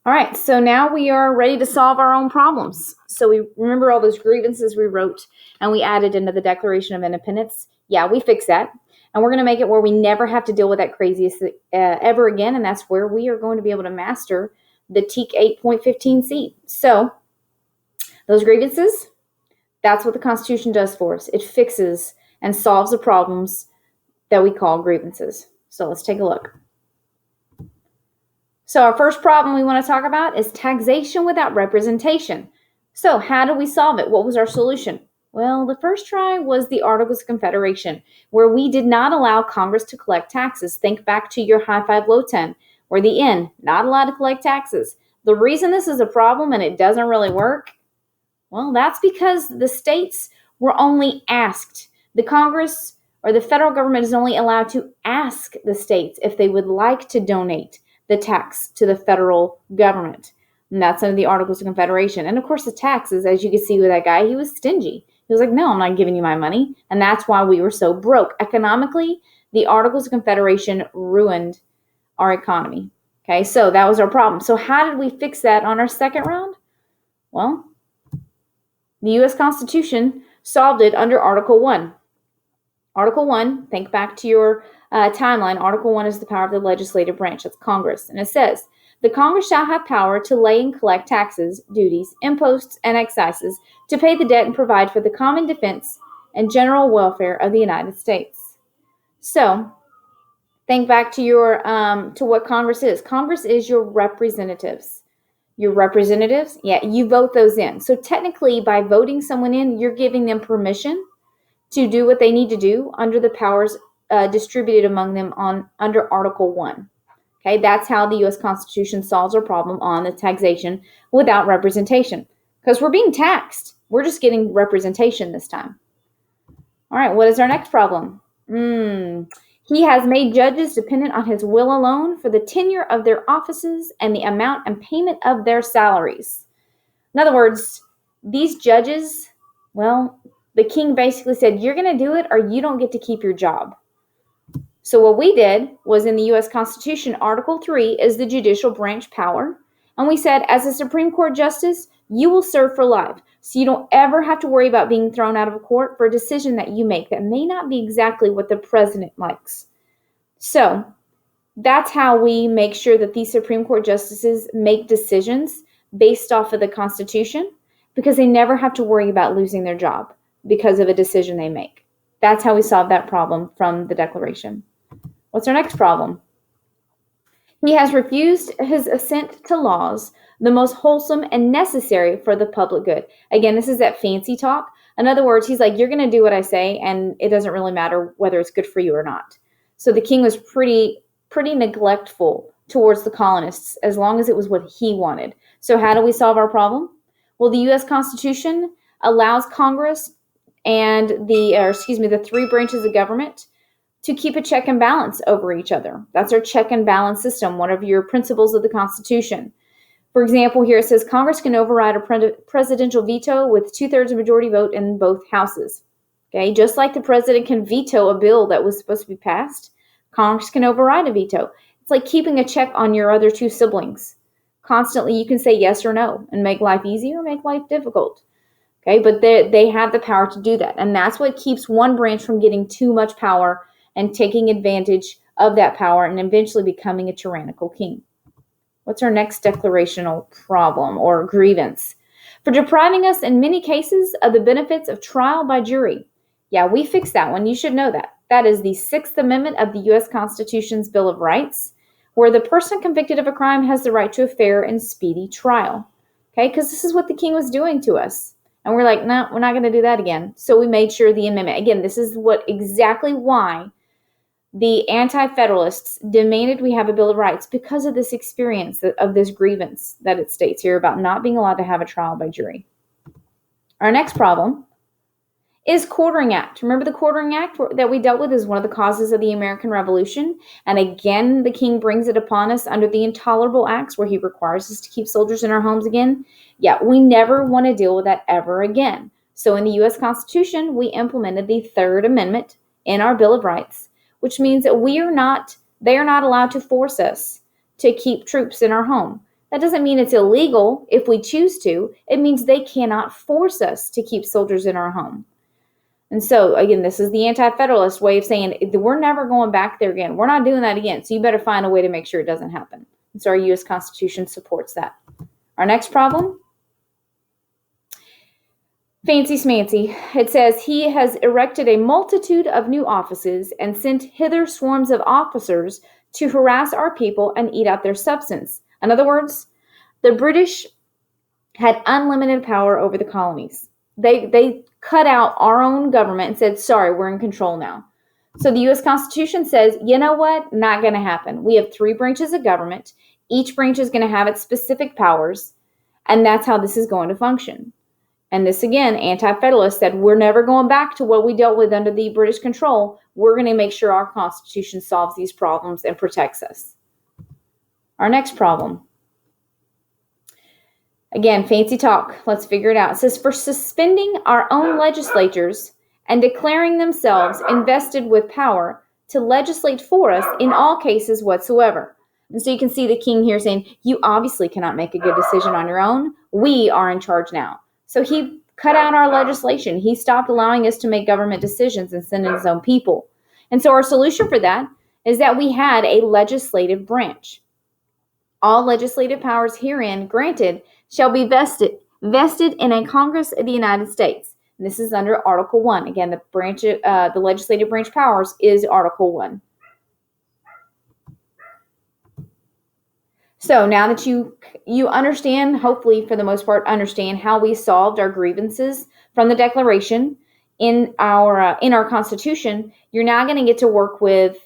All right, so now we are ready to solve our own problems. So we remember all those grievances we wrote and we added into the Declaration of Independence. Yeah, we fixed that. And we're going to make it where we never have to deal with that craziest ever again. And that's where we are going to be able to master the TEAC 8.15c. So those grievances, that's what the Constitution does for us. It fixes and solves the problems that we call grievances. So let's take a look. So our first problem we want to talk about is taxation without representation. So how do we solve it? What was our solution? Well, the first try was the Articles of Confederation, where we did not allow Congress to collect taxes. Think back to your high five, low 10, or the N, not allowed to collect taxes. The reason this is a problem and it doesn't really work, well, that's because the states were only asked. The Congress or the federal government is only allowed to ask the states if they would like to donate the tax to the federal government. And that's under the Articles of Confederation. And of course, the taxes, as you can see with that guy, he was stingy. He was like, no, I'm not giving you my money. And that's why we were so broke. Economically, the Articles of Confederation ruined our economy. Okay, so that was our problem. So how did we fix that on our second round? Well, the U.S. Constitution solved it under Article 1. Article 1, think back to your timeline. Article 1 is the power of the legislative branch. That's Congress. And it says, the Congress shall have power to lay and collect taxes, duties, imposts, and excises, to pay the debt and provide for the common defense and general welfare of the United States. So, think back to your to what Congress is. Congress is your representatives. Your representatives, yeah, you vote those in. So technically, by voting someone in, you're giving them permission to do what they need to do under the powers distributed among them under Article 1. Okay, that's how the U.S. Constitution solves our problem on the taxation without representation. Because we're being taxed. We're just getting representation this time. All right, what is our next problem? He has made judges dependent on his will alone for the tenure of their offices and the amount and payment of their salaries. In other words, these judges, well, the king basically said, you're going to do it or you don't get to keep your job. So what we did was in the U.S. Constitution, Article 3 is the judicial branch power. And we said, as a Supreme Court justice, you will serve for life. So you don't ever have to worry about being thrown out of a court for a decision that you make that may not be exactly what the president likes. So that's how we make sure that these Supreme Court justices make decisions based off of the Constitution, because they never have to worry about losing their job because of a decision they make. That's how we solve that problem from the Declaration. What's our next problem? He has refused his assent to laws, the most wholesome and necessary for the public good. Again, this is that fancy talk. In other words, he's like, you're going to do what I say, and it doesn't really matter whether it's good for you or not. So the king was pretty neglectful towards the colonists as long as it was what he wanted. So how do we solve our problem? Well, the U.S. Constitution allows Congress and the three branches of government to keep a check and balance over each other. That's our check and balance system, one of your principles of the Constitution. For example, here it says Congress can override a presidential veto with 2/3 majority vote in both houses. Okay, just like the president can veto a bill that was supposed to be passed, Congress can override a veto. It's like keeping a check on your other two siblings. Constantly, you can say yes or no and make life easy or make life difficult. Okay, but they have the power to do that. And that's what keeps one branch from getting too much power and taking advantage of that power and eventually becoming a tyrannical king. What's our next declarational problem or grievance? For depriving us in many cases of the benefits of trial by jury. Yeah, we fixed that one. You should know that. That is the 6th Amendment of the U.S. Constitution's Bill of Rights, where the person convicted of a crime has the right to a fair and speedy trial. Okay, because this is what the king was doing to us. And we're like, no, we're not going to do that again. So we made sure the amendment, again, this is exactly why the Anti-Federalists demanded we have a Bill of Rights, because of this experience of this grievance that it states here about not being allowed to have a trial by jury. Our next problem is Quartering Act. Remember the Quartering Act that we dealt with is one of the causes of the American Revolution. And again, the king brings it upon us under the Intolerable Acts, where he requires us to keep soldiers in our homes again. Yeah, we never want to deal with that ever again. So in the U.S. Constitution, we implemented the 3rd Amendment in our Bill of Rights, which means that they are not allowed to force us to keep troops in our home. That doesn't mean it's illegal if we choose to. It means they cannot force us to keep soldiers in our home. And so, again, this is the anti-federalist way of saying we're never going back there again. We're not doing that again. So you better find a way to make sure it doesn't happen. And so our U.S. Constitution supports that. Our next problem, fancy smancy. It says, he has erected a multitude of new offices and sent hither swarms of officers to harass our people and eat out their substance. In other words, the British had unlimited power over the colonies. They cut out our own government and said, sorry, we're in control now. So the U.S. Constitution says, you know what? Not going to happen. We have 3 branches of government. Each branch is going to have its specific powers, and that's how this is going to function. And this, again, anti-federalists said, we're never going back to what we dealt with under the British control. We're going to make sure our Constitution solves these problems and protects us. Our next problem. Again, fancy talk. Let's figure it out. It says, for suspending our own legislatures and declaring themselves invested with power to legislate for us in all cases whatsoever. And so you can see the king here saying, you obviously cannot make a good decision on your own. We are in charge now. So he cut out our legislation. He stopped allowing us to make government decisions and send in his own people. And so our solution for that is that we had a legislative branch. All legislative powers herein granted shall be vested in a Congress of the United States. And this is under Article 1. Again, the legislative branch powers is Article 1. So now that you understand, hopefully for the most part, understand how we solved our grievances from the Declaration in our Constitution, you're now going to get to work with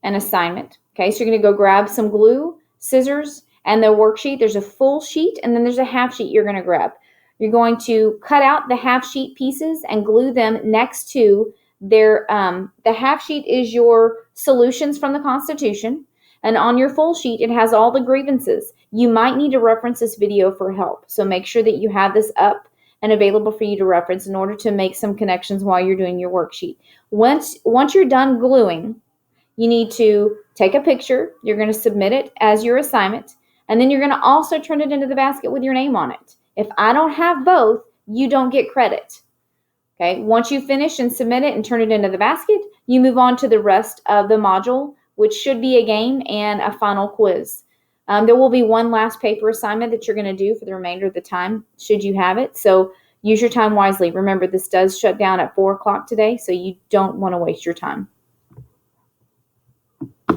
an assignment. Okay, so you're going to go grab some glue, scissors, and the worksheet. There's a full sheet, and then there's a half sheet you're going to grab. You're going to cut out the half sheet pieces and glue them next to their. The half sheet is your solutions from the Constitution. And on your full sheet, it has all the grievances. You might need to reference this video for help. So make sure that you have this up and available for you to reference in order to make some connections while you're doing your worksheet. Once you're done gluing, you need to take a picture. You're going to submit it as your assignment. And then you're going to also turn it into the basket with your name on it. If I don't have both, you don't get credit. Okay. Once you finish and submit it and turn it into the basket, you move on to the rest of the module, which should be a game and a final quiz. There will be one last paper assignment that you're going to do for the remainder of the time, should you have it. So use your time wisely. Remember, this does shut down at 4 o'clock today, so you don't want to waste your time.